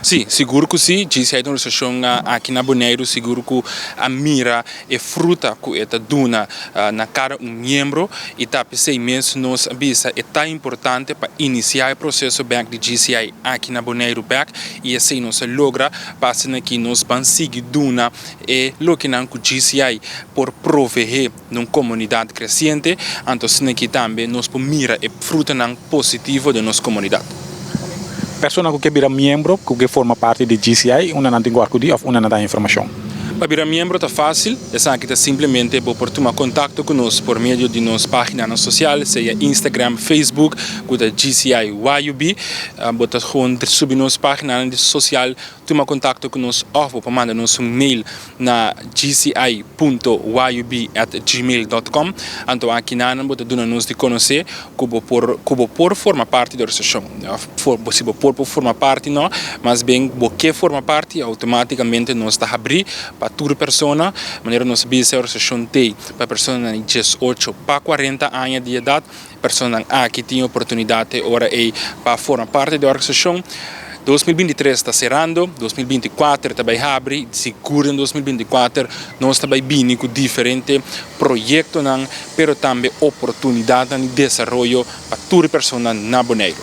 Sì, sicuro che sì, ci sia una situazione aqui na Bonaire, sicuro che a mira e fruta que eta duna na cada membro e tá pensei mesmo nos bisa é tão importante para iniciar o processo back de GCI aqui na Bonaire back e assim nós logra passar aqui nos bansigui duna e lo que não GCI por prover uma comunidade crescente, então assim aqui também nós por mira e fruta não positivo de nossa comunidade. Persona que vira membro, que forma parte de GCI, una não tem guarda of una não dá informação. Para virar membro está fácil, é que simplesmente por tomar contato conosco por meio de nossa página social, seja Instagram, Facebook, com a GCI YUB, bota subir nossa página social, tomar contato conosco ou para mandar nos mail na gci.yub@gmail.com. Então aqui na bota dona nos de conhecer como por forma parte da organização. Se por forma parte não, mas bem porque forma parte automaticamente nós está abrir para toda persona, maneira nós bisa organização tem para persona de 18 para 40 anos de idade, persona que tem oportunidade ora para formar parte da organização. 2023 está cerrando, 2024 também abre, seguro em 2024 nós também vimos com diferentes projetos, mas também oportunidades de desenvolvimento para toda persona na Bonaire.